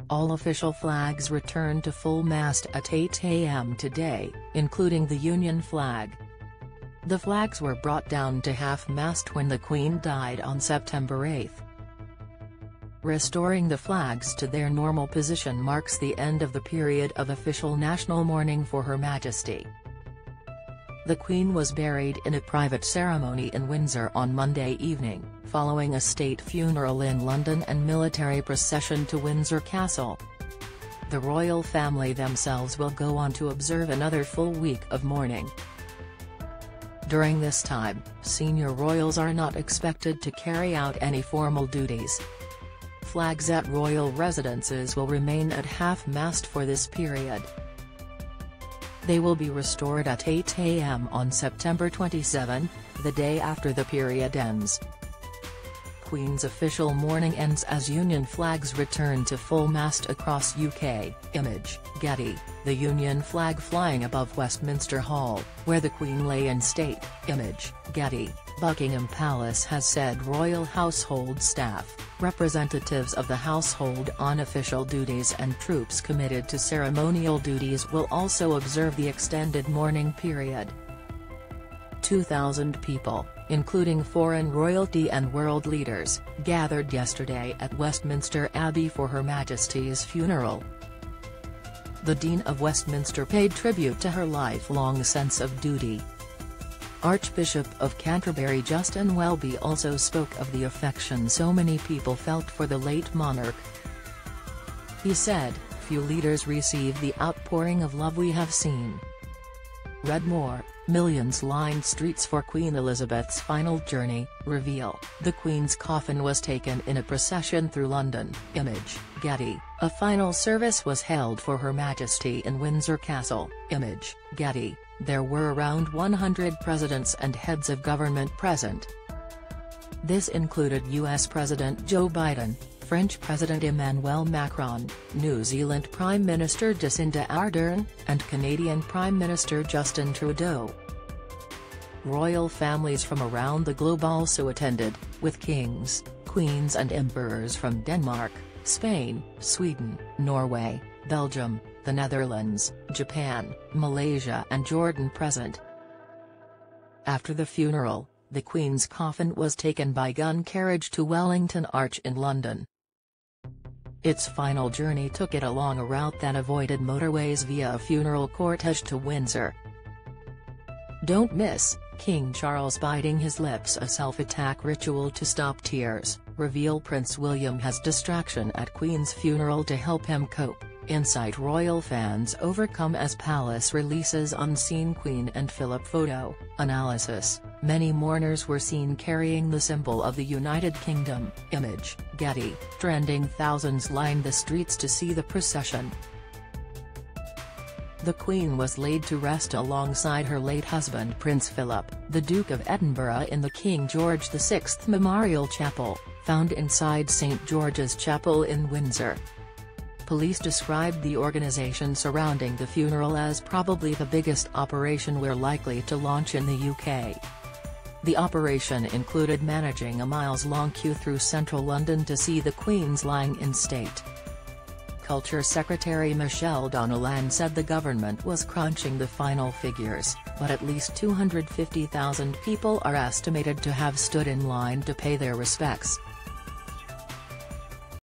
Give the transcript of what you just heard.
All official flags returned to full mast at 8 a.m. today, including the Union flag. The flags were brought down to half-mast when the Queen died on September 8. Restoring the flags to their normal position marks the end of the period of official national mourning for Her Majesty. The Queen was buried in a private ceremony in Windsor on Monday evening, following a state funeral in London and military procession to Windsor Castle. The royal family themselves will go on to observe another full week of mourning. During this time, senior royals are not expected to carry out any formal duties. Flags at royal residences will remain at half-mast for this period. They will be restored at 8 a.m. on September 27, the day after the period ends. Queen's official mourning ends as Union flags return to full mast across UK. Image, Getty, the Union flag flying above Westminster Hall, where the Queen lay in state. Image, Getty. Buckingham Palace has said royal household staff, representatives of the household on official duties and troops committed to ceremonial duties will also observe the extended mourning period. 2,000 people, including foreign royalty and world leaders, gathered yesterday at Westminster Abbey for Her Majesty's funeral. The Dean of Westminster paid tribute to her lifelong sense of duty. Archbishop of Canterbury Justin Welby also spoke of the affection so many people felt for the late monarch. He said, "Few leaders receive the outpouring of love we have seen." Read more. Millions lined streets for Queen Elizabeth's final journey, reveal. The Queen's coffin was taken in a procession through London. Image, Getty. A final service was held for Her Majesty in Windsor Castle. Image, Getty. There were around 100 presidents and heads of government present. This included US President Joe Biden, French President Emmanuel Macron, New Zealand Prime Minister Jacinda Ardern, and Canadian Prime Minister Justin Trudeau. Royal families from around the globe also attended, with kings, queens and emperors from Denmark, Spain, Sweden, Norway, Belgium, the Netherlands, Japan, Malaysia and Jordan present. After the funeral, the Queen's coffin was taken by gun carriage to Wellington Arch in London. Its final journey took it along a route that avoided motorways via a funeral cortege to Windsor. Don't miss, King Charles biting his lips, a self-attack ritual to stop tears, reveal Prince William has distraction at Queen's funeral to help him cope, insight royal fans overcome as palace releases unseen Queen and Philip photo, analysis, many mourners were seen carrying the symbol of the United Kingdom. Image, Getty. Trending, thousands lined the streets to see the procession. The Queen was laid to rest alongside her late husband Prince Philip, the Duke of Edinburgh, in the King George VI Memorial Chapel, found inside St George's Chapel in Windsor. Police described the organisation surrounding the funeral as probably the biggest operation we're likely to launch in the UK. The operation included managing a miles-long queue through central London to see the Queen's lying in state. Culture Secretary Michelle Donnellan said the government was crunching the final figures, but at least 250,000 people are estimated to have stood in line to pay their respects.